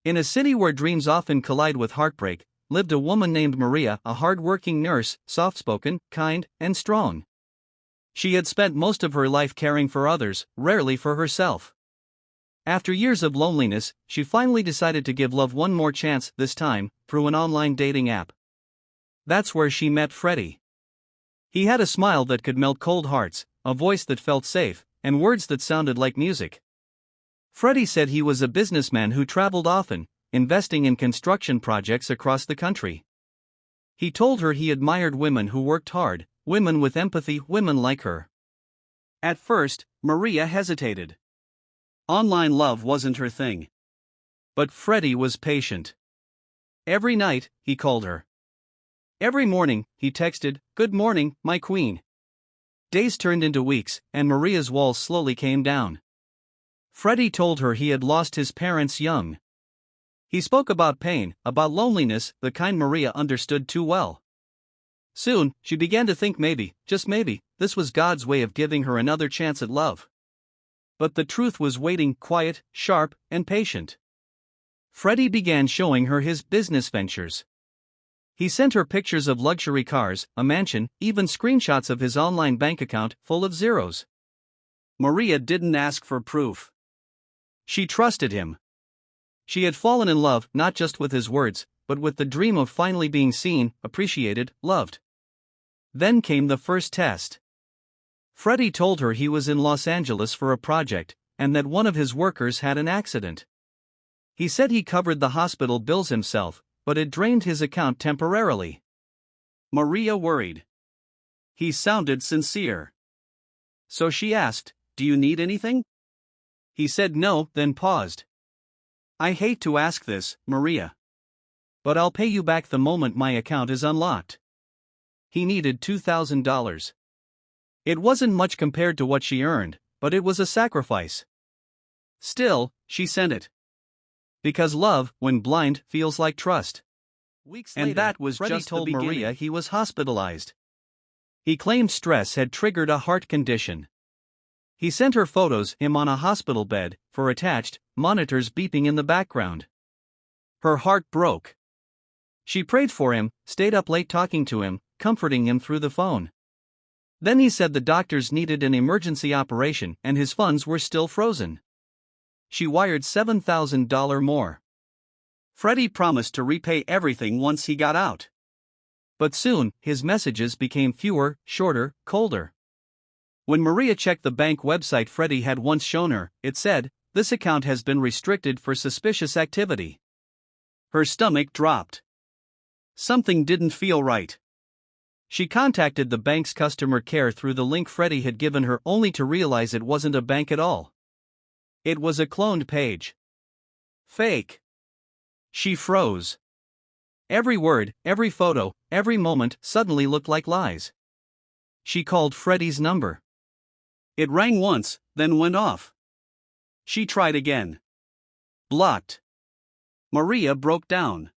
In a city where dreams often collide with heartbreak, lived a woman named Maria, a hard-working nurse, soft-spoken, kind, and strong. She had spent most of her life caring for others, rarely for herself. After years of loneliness, she finally decided to give love one more chance, this time, through an online dating app. That's where she met Freddy. He had a smile that could melt cold hearts, a voice that felt safe, and words that sounded like music. Freddy said he was a businessman who traveled often, investing in construction projects across the country. He told her he admired women who worked hard, women with empathy, women like her. At first, Maria hesitated. Online love wasn't her thing. But Freddy was patient. Every night, he called her. Every morning, he texted, "Good morning, my queen." Days turned into weeks, and Maria's walls slowly came down. Freddy told her he had lost his parents young. He spoke about pain, about loneliness, the kind Maria understood too well. Soon, she began to think maybe, just maybe, this was God's way of giving her another chance at love. But the truth was waiting, quiet, sharp, and patient. Freddy began showing her his business ventures. He sent her pictures of luxury cars, a mansion, even screenshots of his online bank account, full of zeros. Maria didn't ask for proof. She trusted him. She had fallen in love, not just with his words, but with the dream of finally being seen, appreciated, loved. Then came the first test. Freddy told her he was in Los Angeles for a project, and that one of his workers had an accident. He said he covered the hospital bills himself, but it drained his account temporarily. Maria worried. He sounded sincere. So she asked, "Do you need anything?" He said no, then paused. "I hate to ask this, Maria. But I'll pay you back the moment my account is unlocked." He needed $2,000. It wasn't much compared to what she earned, but it was a sacrifice. Still, she sent it. Because love, when blind, feels like trust. Weeks later, that was Freddy just told Maria he was hospitalized. He claimed stress had triggered a heart condition. He sent her photos, him on a hospital bed, for attached, monitors beeping in the background. Her heart broke. She prayed for him, stayed up late talking to him, comforting him through the phone. Then he said the doctors needed an emergency operation and his funds were still frozen. She wired $7,000 more. Freddy promised to repay everything once he got out. But soon, his messages became fewer, shorter, colder. When Maria checked the bank website Freddy had once shown her, it said, "This account has been restricted for suspicious activity." Her stomach dropped. Something didn't feel right. She contacted the bank's customer care through the link Freddy had given her, only to realize it wasn't a bank at all. It was a cloned page. Fake. She froze. Every word, every photo, every moment suddenly looked like lies. She called Freddy's number. It rang once, then went off. She tried again. Blocked. Maria broke down.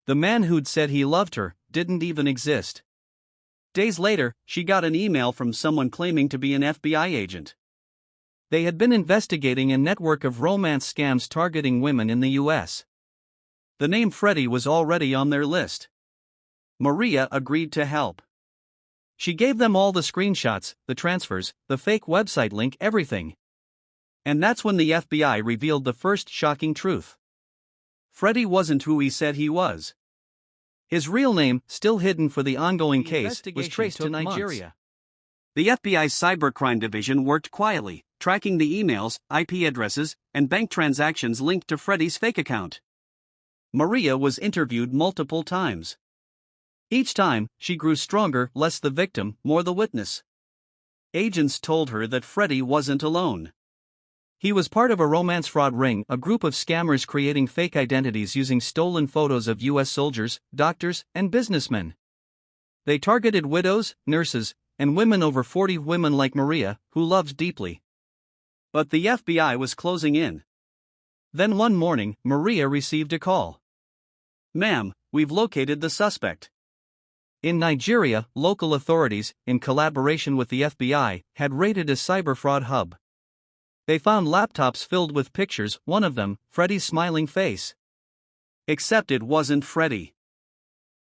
The man who'd said he loved her didn't even exist. Days later, she got an email from someone claiming to be an FBI agent. They had been investigating a network of romance scams targeting women in the U.S. The name Freddy was already on their list. Maria agreed to help. She gave them all the screenshots, the transfers, the fake website link, everything. And that's when the FBI revealed the first shocking truth. Freddy wasn't who he said he was. His real name, still hidden for the ongoing case, was traced to Nigeria. The FBI's cybercrime division worked quietly, tracking the emails, IP addresses, and bank transactions linked to Freddy's fake account. Maria was interviewed multiple times. Each time, she grew stronger, less the victim, more the witness. Agents told her that Freddy wasn't alone. He was part of a romance fraud ring, a group of scammers creating fake identities using stolen photos of U.S. soldiers, doctors, and businessmen. They targeted widows, nurses, and women over 40, women like Maria, who loved deeply. But the FBI was closing in. Then one morning, Maria received a call. "Ma'am, we've located the suspect." In Nigeria, local authorities, in collaboration with the FBI, had raided a cyber fraud hub. They found laptops filled with pictures, one of them, Freddy's smiling face. Except it wasn't Freddy.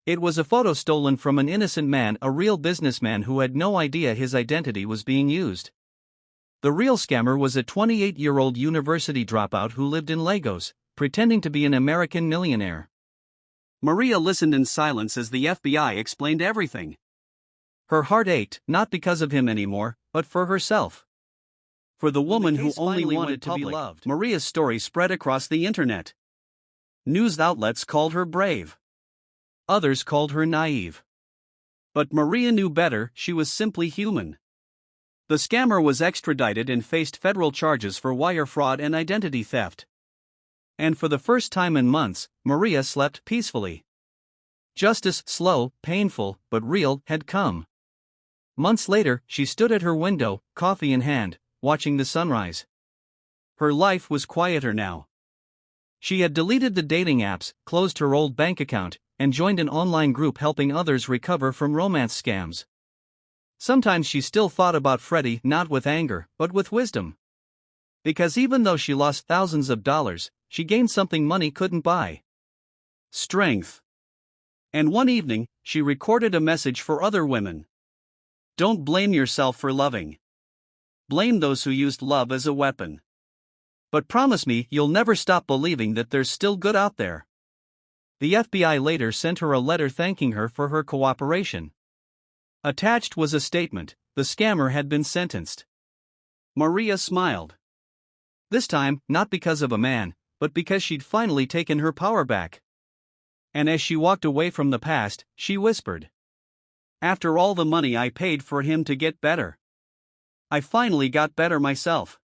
It was a photo stolen from an innocent man, a real businessman who had no idea his identity was being used. The real scammer was a 28-year-old university dropout who lived in Lagos, pretending to be an American millionaire. Maria listened in silence as the FBI explained everything. Her heart ached, not because of him anymore, but for herself. For the woman who only wanted to be loved. Maria's story spread across the internet. News outlets called her brave. Others called her naive. But Maria knew better, she was simply human. The scammer was extradited and faced federal charges for wire fraud and identity theft. And for the first time in months, Maria slept peacefully. Justice, slow, painful, but real, had come. Months later, she stood at her window, coffee in hand, watching the sunrise. Her life was quieter now. She had deleted the dating apps, closed her old bank account, and joined an online group helping others recover from romance scams. Sometimes she still thought about Freddy, not with anger, but with wisdom. Because even though she lost thousands of dollars, she gained something money couldn't buy: strength. And one evening, she recorded a message for other women. Don't blame yourself for loving. Blame those who used love as a weapon. But promise me you'll never stop believing that there's still good out there. The FBI later sent her a letter thanking her for her cooperation. Attached was a statement: the scammer had been sentenced. Maria smiled. This time, not because of a man, but because she'd finally taken her power back. And as she walked away from the past, she whispered, "After all the money I paid for him to get better, I finally got better myself."